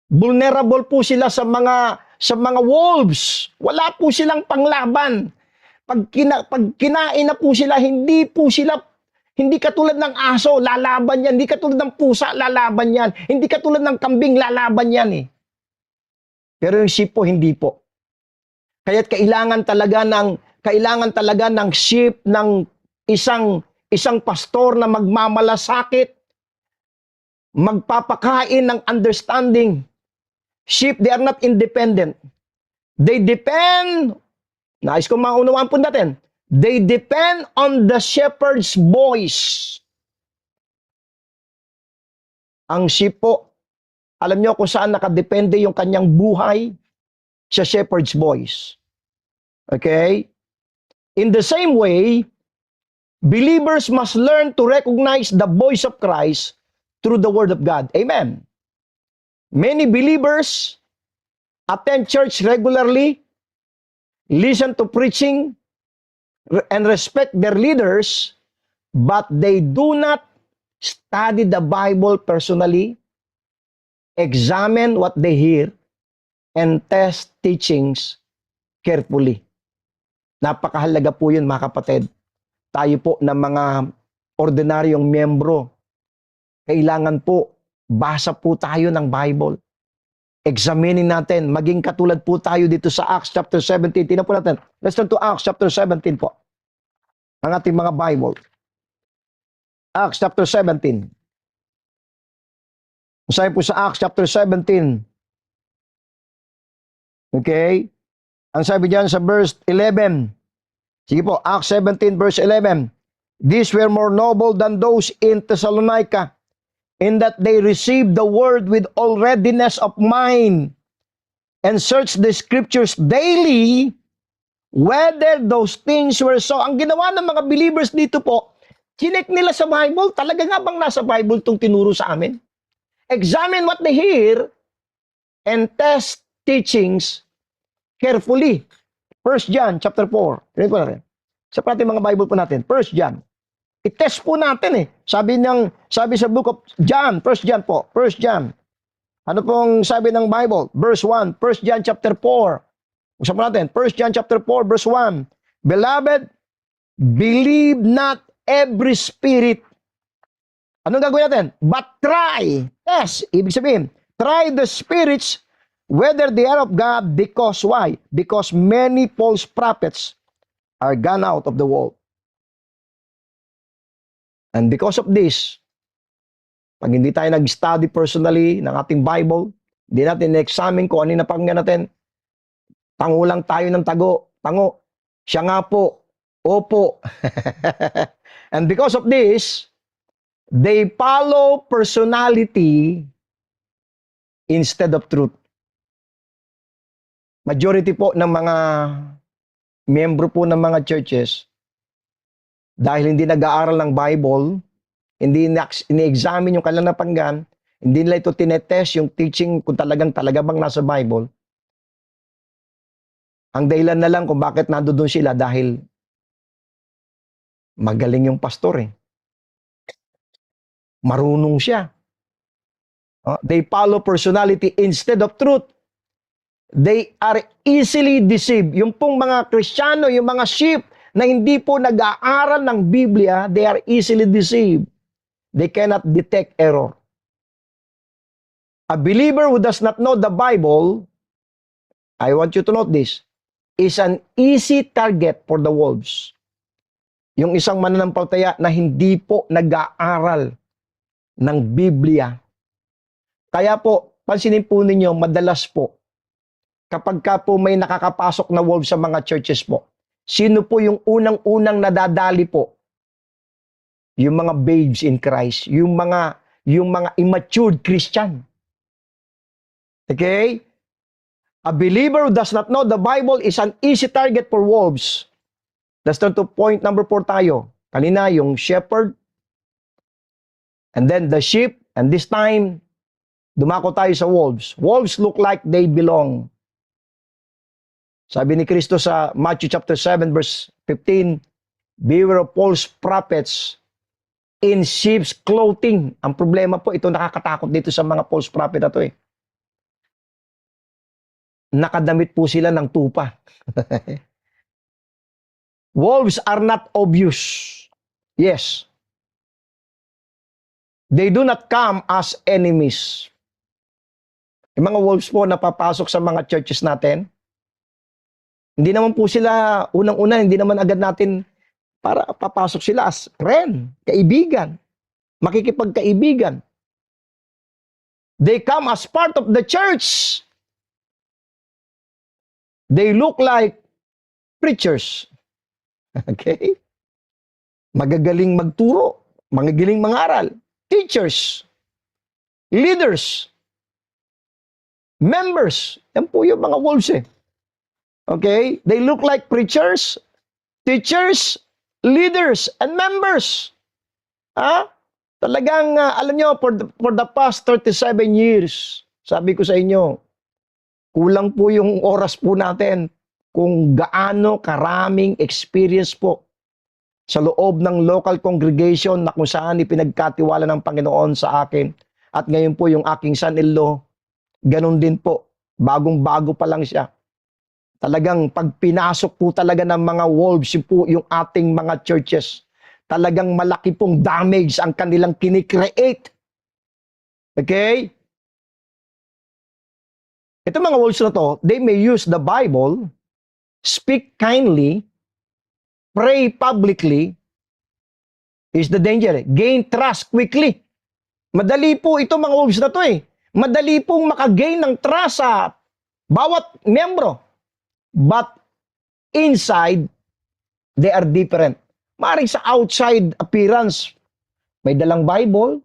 Vulnerable po sila sa mga wolves. Wala po silang panglaban. Pag kinain na po sila, hindi katulad ng aso, lalaban yan. Hindi katulad ng pusa, lalaban yan. Hindi katulad ng kambing, lalaban yan Pero yung sheep po, hindi po. Kaya't kailangan talaga ng sheep, ng isang pastor na magmamalasakit, magpapakain ng understanding. Sheep, they are not independent. They depend, nais ko maunawaan po natin, they depend on the shepherd's voice. Ang sheep po, alam niyo kung saan nakadepende yung kanyang buhay? Sa shepherd's voice. Okay? In the same way, believers must learn to recognize the voice of Christ through the Word of God. Amen. Many believers attend church regularly, listen to preaching, and respect their leaders, but they do not study the Bible personally, examine what they hear, and test teachings carefully. Napakahalaga po yun, mga kapatid. Tayo po na mga ordinaryong miyembro, kailangan po, basa po tayo ng Bible. Examinin natin, maging katulad po tayo dito sa Acts chapter 17. Tingnan po natin. Let's turn to Acts chapter 17 po. Ang ating mga Bible. Acts chapter 17. Masahin po sa Acts chapter 17. Okay? Ang sabi diyan sa verse 11. Sige po, Acts 17 verse 11. These were more noble than those in Thessalonica, in that they received the word with all readiness of mind, and searched the scriptures daily, whether those things were so. Ang ginawa ng mga believers dito po, chinek nila sa Bible, talaga nga bang nasa Bible itong tinuro sa amin? Examine what they hear, and test teachings carefully. 1 John chapter 4. Tignan po natin. Sa natin mga Bible po natin. 1 John. I-test po natin Sabi sa book of John, 1 John po. 1 John. Ano pong sabi ng Bible? Verse 1. 1 John chapter 4. Usapan natin. 1 John chapter 4 verse 1. Beloved, believe not every spirit. Anong gagawin natin? But try. Yes. Ibig sabihin, try the spirits whether they are of God, because why? Because many false prophets are gone out of the world. And because of this, pag hindi tayo nag-study personally ng ating Bible, hindi natin na-examine kung ano yung napakinggan natin, tango lang tayo ng tango. Siya nga po, opo. And because of this, they follow personality instead of truth. Majority po ng mga miyembro po ng mga churches, dahil hindi nag-aaral ng Bible, hindi ini-examine yung kanilang napanggan, hindi nila ito tinetest yung teaching kung talaga bang nasa Bible. Ang dahilan na lang kung bakit nandoon sila dahil magaling yung pastor eh. Marunong siya. They follow personality instead of truth. They are easily deceived. Yung pong mga Kristiyano, yung mga sheep na hindi po nag-aaral ng Biblia, they are easily deceived. They cannot detect error. A believer who does not know the Bible, I want you to note this, is an easy target for the wolves. Yung isang mananampalataya na hindi po nag-aaral ng Biblia. Kaya po, pansinin po ninyo, madalas po, kapag ka po may nakakapasok na wolves sa mga churches po, sino po yung unang-unang nadadali po? Yung mga babes in Christ, yung mga immature Christian. Okay? A believer who does not know the Bible is an easy target for wolves. Let's turn to point number 4 tayo. Kanina, yung shepherd, and then the sheep, and this time, dumako tayo sa wolves. Wolves look like they belong. Sabi ni Kristo sa Matthew chapter 7 verse 15, beware of false prophets in sheep's clothing. Ang problema po, ito nakakatakot dito sa mga false prophet na to eh. Nakadamit po sila ng tupa. Wolves are not obvious. Yes. They do not come as enemies. Yung mga wolves po na papasok sa mga churches natin, hindi naman po sila, unang-una, hindi naman agad natin para papasok sila as friend, kaibigan, makikipagkaibigan. They come as part of the church. They look like preachers. Okay? Magagaling magturo, magagaling mangaral, teachers, leaders, members. Yan po yung mga wolves eh. Okay? They look like preachers, teachers, leaders, and members. Talagang, alam nyo, for the past 37 years, sabi ko sa inyo, kulang po yung oras po natin kung gaano karaming experience po sa loob ng local congregation na kung saan ipinagkatiwala ng Panginoon sa akin. At ngayon po yung aking son-in-law, ganun din po. Bagong-bago pa lang siya. Talagang pag pinasok po talaga ng mga wolves po yung ating mga churches, talagang malaki pong damage ang kanilang kinikreate. Okay? Ito mga wolves na to, they may use the Bible, speak kindly, pray publicly, is the danger. Gain trust quickly. Madali po ito mga wolves na to eh. Madali pong makagain ng trust sa bawat membro. But inside, they are different. Maaaring sa outside appearance, may dalang Bible,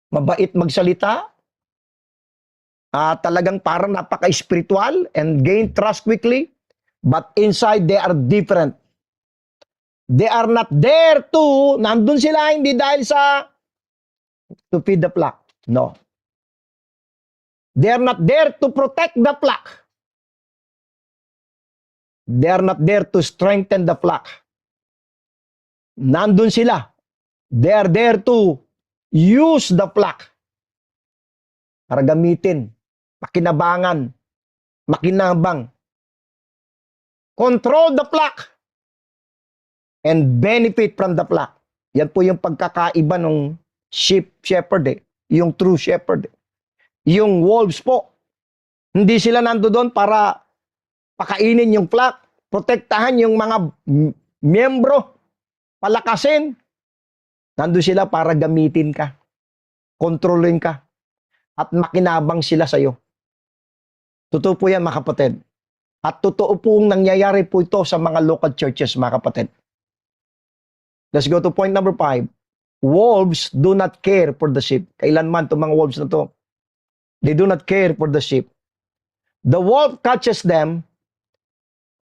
mabait magsalita, talagang parang napaka-spiritual and gain trust quickly, but inside they are different. They are not there to, nandun sila hindi dahil sa to feed the flock. No. They are not there to protect the flock. They are not there to strengthen the flock. Nandun sila. They are there to use the flock para gamitin, pakinabangan, makinabang, control the flock, and benefit from the flock. Yan po yung pagkakaiba ng shepherd eh. Yung true shepherd eh. Yung wolves po, Hindi sila nandoon para pakainin yung flock, protektahan yung mga miyembro, palakasin. Nandun sila para gamitin ka, kontrolin ka, at makinabang sila sa'yo. Totoo po yan, mga kapatid. At totoo pong nangyayari po ito sa mga local churches, mga kapatid. Let's go to point number 5. Wolves do not care for the sheep. Kailanman itong mga wolves na to. They do not care for the sheep. The wolf catches them.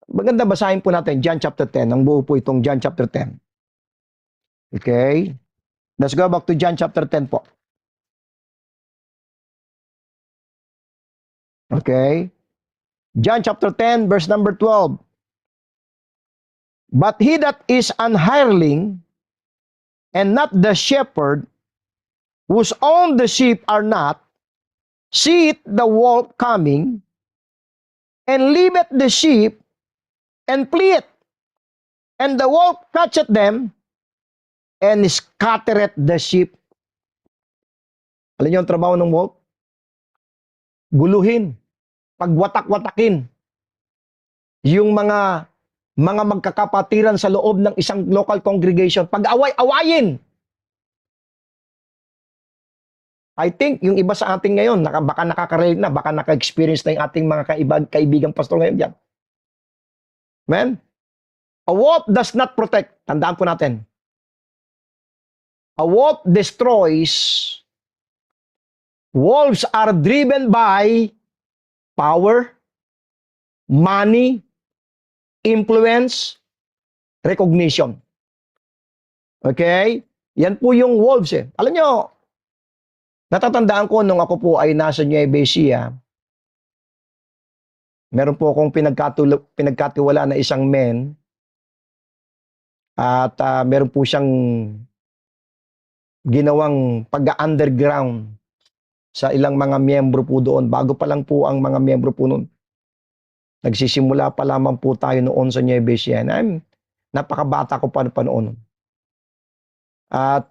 Maganda, basahin po natin John chapter 10. Ang buo po itong John chapter 10. Okay? Let's go back to John chapter 10 po. Okay? John chapter 10, verse number 12. But he that is an hireling, and not the shepherd, whose own the sheep are not, seeth the wolf coming, and leaveth the sheep, and fleeth. And the wolf catcheth them, and scattereth the sheep. Alam niyo ang trabaho ng wolf? Guluhin, pagwatak-watakin yung mga magkakapatiran sa loob ng isang local congregation, pag-away-awayin. I think yung iba sa ating ngayon, baka nakaka-relate na, baka naka-experience na yung ating mga kaibigang pastor ngayon dyan. Amen? A wolf does not protect. Tandaan po natin. A wolf destroys. Wolves are driven by power, money, influence, recognition. Okay? Yan po yung wolves eh. Alam nyo, natatandaan ko nung ako po ay nasa Nueva Ecija, meron po akong pinagkatiwala na isang men at meron po siyang ginawang pag-underground sa ilang mga miyembro po doon. Bago pa lang po ang mga miyembro po noon. Nagsisimula pa lamang po tayo noon sa Nueva Ecija. Napakabata ko pa noon. At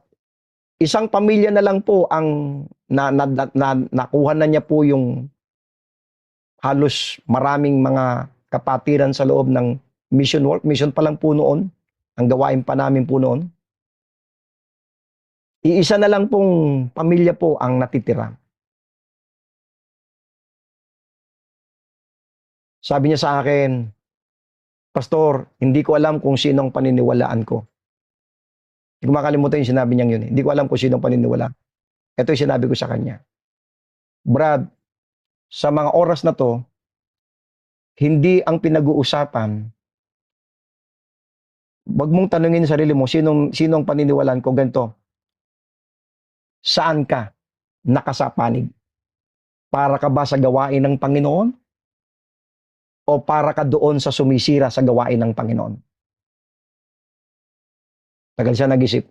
isang pamilya na lang po ang nakuha na niya po yung halos maraming mga kapatiran sa loob ng mission work. Mission pa lang po noon. Ang gawain pa namin po noon. Iisa na lang pong pamilya po ang natitira. Sabi niya sa akin, Pastor, hindi ko alam kung sino ang paniniwalaan ko. Hindi ko makalimutan yung sinabi niyang yun. Hindi ko alam kung sino ang paniniwalaan. Ito yung sinabi ko sa kanya. Brad, sa mga oras na to, hindi ang pinag-uusapan, wag mong tanungin sa sarili mo, sinong paniniwalaan ko ganito. Saan ka nakasapanig? Para ka ba sa gawain ng Panginoon? O para ka doon sa sumisira sa gawain ng Panginoon? Tagal siya nag-isip.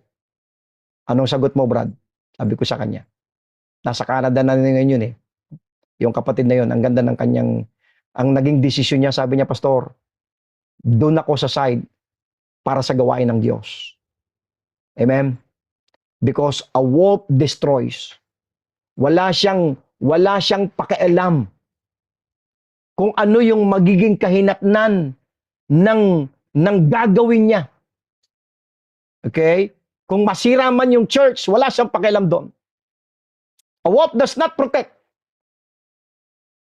Anong sagot mo, Brad? Sabi ko sa kanya. Nasa Canada na ngayon yun eh. Yung kapatid na yun, ang ganda ng kanyang, ang naging desisyon niya, sabi niya, Pastor, doon ako sa side para sa gawain ng Diyos. Amen? Because a wolf destroys. Wala siyang pakialam kung ano yung magiging kahinatnan ng gagawin niya. Okay? Kung masira man yung church, wala siyang pakialam doon. A wolf does not protect.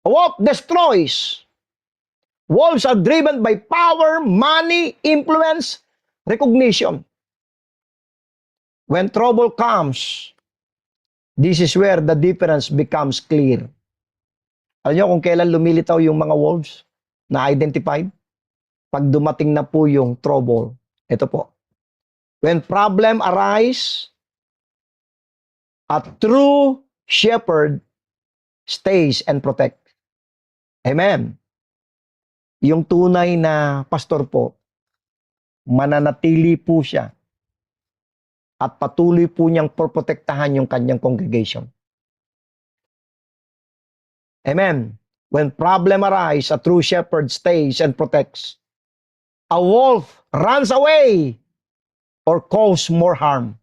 A wolf destroys. Wolves are driven by power, money, influence, recognition. When trouble comes, this is where the difference becomes clear. Alam niyo kung kailan lumilitaw yung mga wolves na identified? Pag dumating na po yung trouble. Ito po. When problem arise, a true shepherd stays and protect. Amen. Yung tunay na pastor po, mananatili po siya at patuloy po niyang protektahan yung kanyang congregation. Amen. When problem arise, a true shepherd stays and protects. A wolf runs away or cause more harm.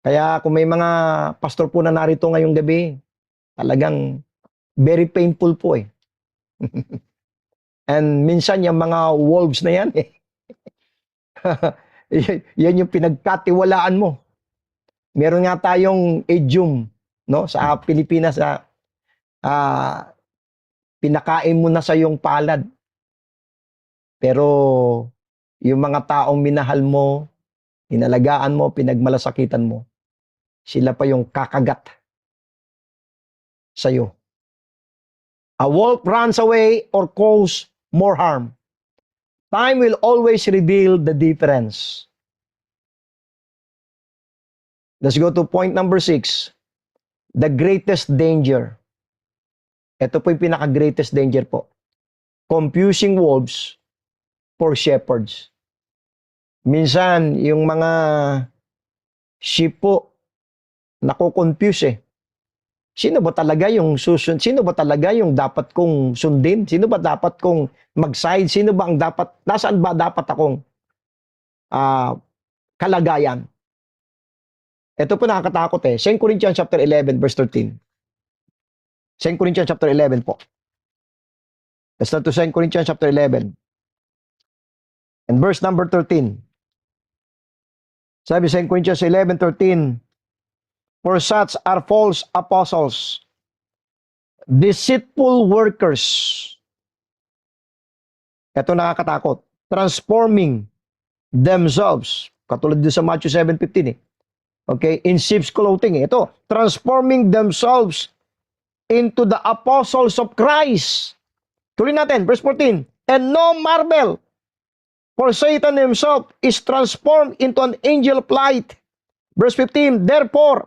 Kaya kung may mga pastor po na narito ngayong gabi, talagang Very painful po eh. And minsan yung mga wolves na yan eh. Yan yung pinagkatiwalaan mo. Meron nga tayong idiom, no, sa Pilipinas na pinakain mo na sa iyong palad. Pero yung mga taong minahal mo, inalagaan mo, pinagmalasakitan mo, sila pa yung kakagat sa iyo. A wolf runs away or cause more harm. Time will always reveal the difference. Let's go to point number 6. The greatest danger. Ito po yung pinaka-greatest danger po. Confusing wolves for shepherds. Minsan, yung mga sheep po, nako-confuse eh. Sino ba talaga yung susun? Sino ba talaga yung dapat kong sundin? Sino ba dapat kong mag-side? Sino ba ang dapat, nasaan ba dapat akong kalagayan? Ito po nakakatakot eh. 2 Corinthians chapter 11 verse 13. 2 Corinthians chapter 11 po. Let's start to 2 Corinthians chapter 11. And verse number 13. Sabi 2 Corinthians 11:13. For such are false apostles, deceitful workers. Ito nakakatakot. Transforming themselves. Katulad din sa Matthew 7:15 eh. Okay, in sheep's clothing. Ito, transforming themselves into the apostles of Christ. Tuloy natin, verse 14. And no marvel, for Satan himself is transformed into an angel of light. Verse 15, therefore,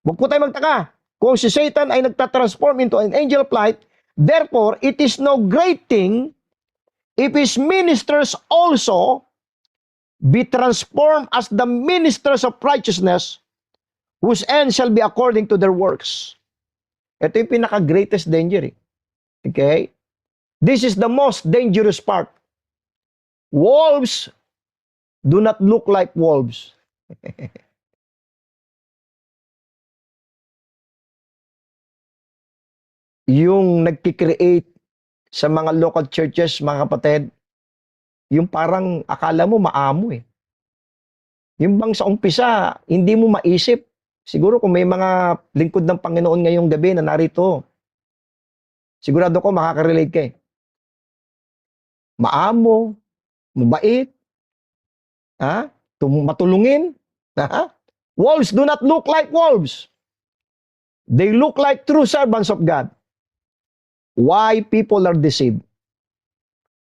huwag po tayo magtaka. Kung si Satan ay nagtatransform into an angel of light, therefore, it is no great thing if his ministers also be transformed as the ministers of righteousness, whose end shall be according to their works. Ito yung pinaka-greatest danger. Okay? This is the most dangerous part. Wolves do not look like wolves. Yung nagki-create sa mga local churches, mga kapatid, yung parang akala mo maamo eh. Yung bang sa umpisa, hindi mo maisip. Siguro kung may mga lingkod ng Panginoon ngayong gabi na narito, sigurado ko makaka-relate ka eh. Maamo, mabait, matulungin. Wolves do not look like wolves. They look like true servants of God. Why people are deceived?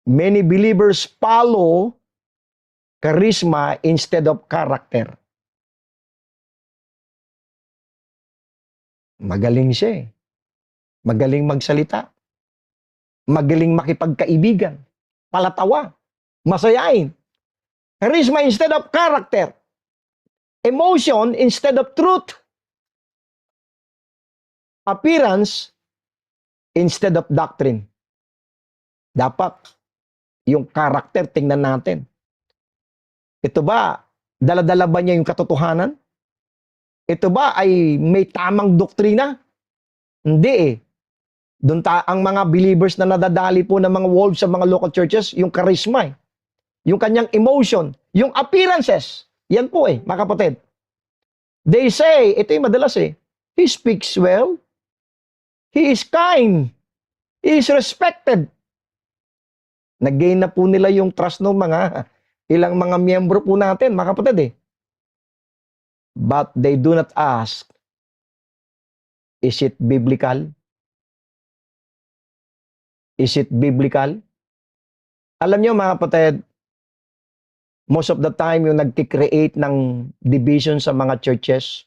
Many believers follow charisma instead of character. Magaling siya eh. Magaling magsalita. Magaling makipagkaibigan. Palatawa. Masayain. Charisma instead of character. Emotion instead of truth. Appearance instead of doctrine. Dapat yung character tingnan natin. Ito ba, dala-dala ba niya yung katotohanan? Ito ba ay may tamang doktrina? Hindi eh. Doon ang mga believers na nadadali po ng mga wolves sa mga local churches, yung charisma eh. Yung kanyang emotion, yung appearances. Yan po eh, mga kapatid. They say, ito yung madalas eh, he speaks well, he is kind, he is respected. Nag-gain na po nila yung trust ng mga ilang mga miyembro po natin, mga kapatid eh. But they do not ask, is it biblical? Is it biblical? Alam niyo mga kapatid, most of the time yung nagki-create ng division sa mga churches,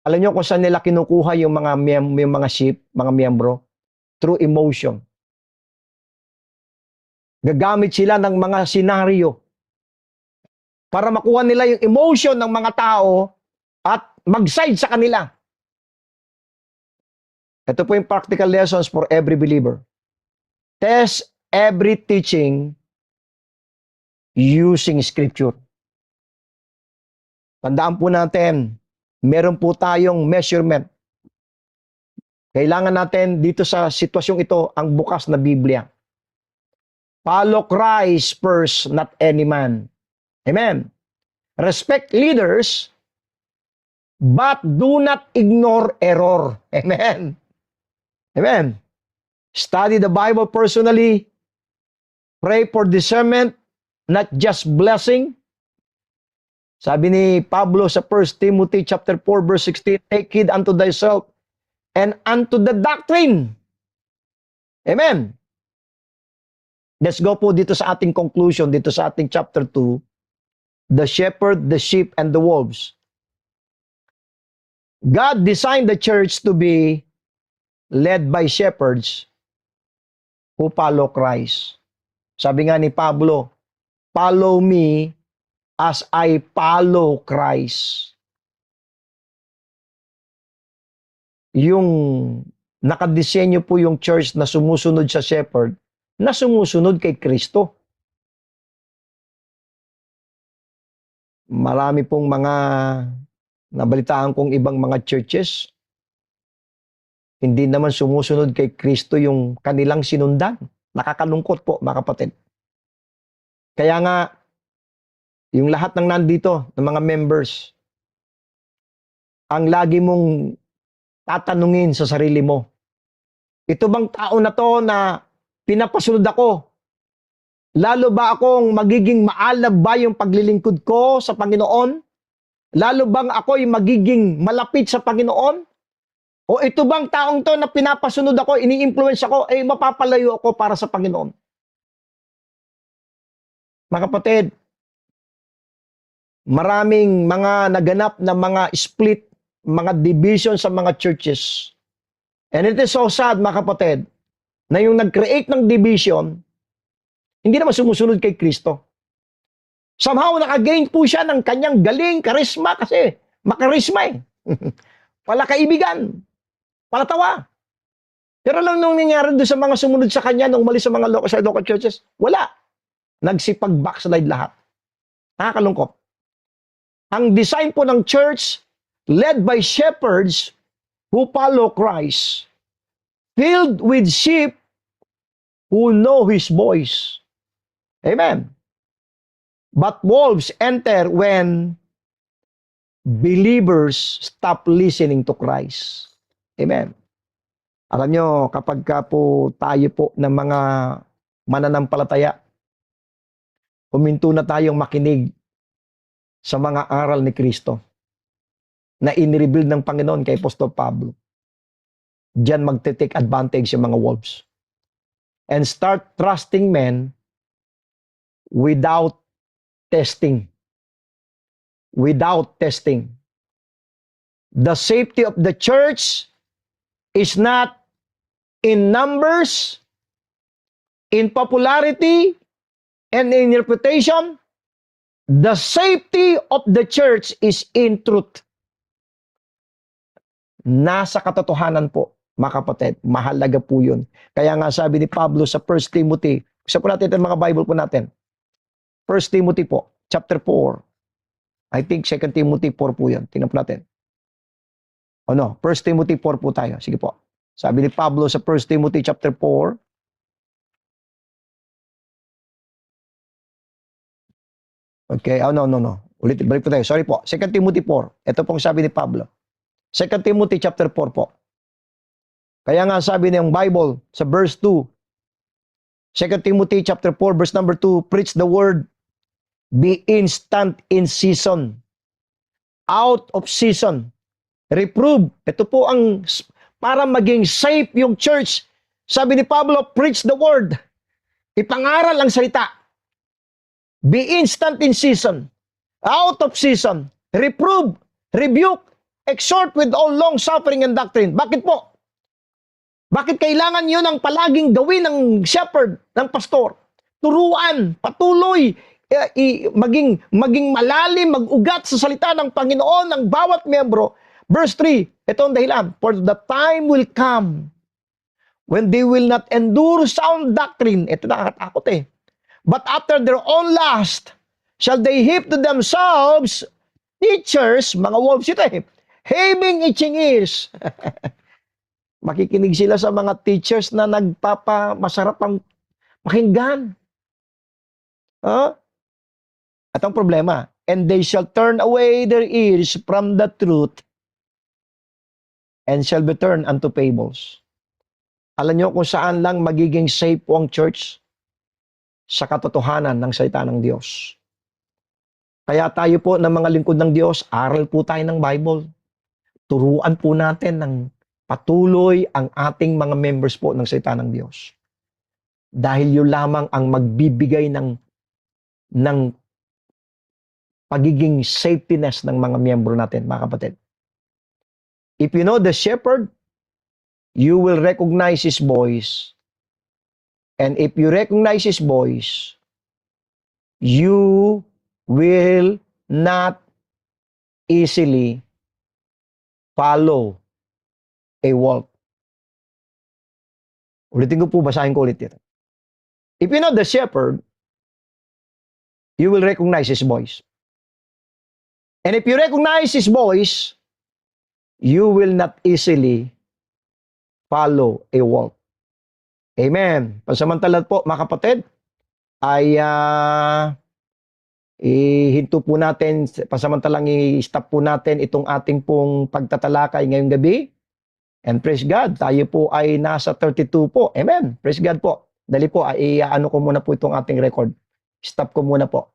alam niyo kung saan nila kinukuha yung mga sheep, mga miyembro? Through emotion. Gagamit sila ng mga senaryo para makuha nila yung emotion ng mga tao at mag-side sa kanila. Ito po yung practical lessons for every believer. Test every teaching using scripture. Tandaan po natin, meron po tayong measurement. Kailangan natin dito sa sitwasyong ito ang bukas na Biblia. Follow Christ first, not any man. Amen. Respect leaders, but do not ignore error. Amen. Amen. Study the Bible personally. Pray for discernment, not just blessing. Sabi ni Pablo sa 1 Timothy chapter 4 verse 16, take heed unto thyself and unto the doctrine. Amen. Let's go po dito sa ating conclusion, dito sa ating chapter 2, the shepherd, the sheep, and the wolves. God designed the church to be led by shepherds who follow Christ. Sabi nga ni Pablo, follow me as I follow Christ. Yung nakadisenyo po yung church na sumusunod sa shepherd, na sumusunod kay Kristo. Marami pong mga nabalitaan kong ibang mga churches, hindi naman sumusunod kay Kristo yung kanilang sinundan. Nakakalungkot po, mga kapatid. Kaya nga, yung lahat ng nandito, ng mga members, ang lagi mong tatanungin sa sarili mo, ito bang tao na to na pinapasunod ako? Lalo ba akong magiging maalab ba yung paglilingkod ko sa Panginoon? Lalo bang ako'y magiging malapit sa Panginoon? O ito bang taong to na pinapasunod ako, ini-influence ako, ay mapapalayo ako para sa Panginoon? Mga kapatid, maraming mga naganap na mga split, mga division sa mga churches. And it is so sad, mga kapatid, na yung nag-create ng division, hindi naman sumusunod kay Kristo. Somehow, nakagain po siya ng kanyang galing, karisma, kasi makarisma eh. Wala kaibigan, palatawa. Pero lang nung nangyari doon sa mga sumunod sa kanya, nung umalis sa mga local churches, wala. Nagsipag-backslide lahat. Nakakalungkot. Ang design po ng church, led by shepherds who follow Christ, filled with sheep who know His voice. Amen. But wolves enter when believers stop listening to Christ. Amen. Alam nyo, kapag ka po tayo po ng mga mananampalataya, huminto na tayong makinig sa mga aral ni Kristo na inireveal ng Panginoon kay Apostol Pablo. Diyan magte-take advantage yung mga wolves. And start trusting men without testing. Without testing. The safety of the church is not in numbers, in popularity, and in reputation. The safety of the church is in truth. Nasa katotohanan po, mga kapatid. Mahalaga po yun. Kaya nga sabi ni Pablo sa 1 Timothy, isa po natin ang mga Bible po natin. 1 Timothy po, chapter 4. I think 2 Timothy 4 po yun. Tingnan po natin. O no, 1 Timothy 4 po tayo. Sige po. Sabi ni Pablo sa 1 Timothy chapter 4. Okay, oh no. Ulit, balik po tayo. Sorry po. 2 Timothy 4. Ito pong sabi ni Pablo. 2 Timothy chapter 4 po. Kaya nga sabi ng Bible sa verse 2, 2 Timothy chapter 4 verse number 2, preach the word, be instant in season, out of season, reprove. Ito po ang para maging safe yung church. Sabi ni Pablo, preach the word. Ipangaral ang salita. Be instant in season, out of season, reprove, rebuke, exhort with all long suffering and doctrine. Bakit po? Bakit kailangan yun ang palaging gawin ng shepherd, ng pastor? Turuan, patuloy, maging malalim, mag-ugat sa salita ng Panginoon ng bawat miyembro. Verse 3, ito ang dahilan. For the time will come when they will not endure sound doctrine. Ito nakakatakot eh. But after their own lust, shall they heap to themselves teachers, mga wolves ito eh, having itching ears. Makikinig sila sa mga teachers na masarap ang pakinggan. At ang problema, and they shall turn away their ears from the truth and shall be turned unto fables. Alam niyo kung saan lang magiging safe po ang church? Sa katotohanan ng salita ng Diyos. Kaya tayo po ng mga lingkod ng Diyos, aral po tayo ng Bible. Turuan po natin ng patuloy ang ating mga members po ng salita ng Diyos. Dahil yun lamang ang magbibigay ng pagiging safetyness ng mga miyembro natin, mga kapatid. If you know the shepherd, you will recognize his voice. And if you recognize his voice, you will not easily follow a wolf. Ulitin ko po, basahin ko ulit ito. If you know the shepherd, you will recognize his voice. And if you recognize his voice, you will not easily follow a wolf. Amen. Pansamantala po, mga kapatid, ay ihinto po natin, pansamantalang i-stop po natin itong ating pong pagtatalakay ngayong gabi. And praise God, tayo po ay nasa 32 po. Amen. Praise God po. Dali po, ano ko muna po itong ating record. Stop ko muna po.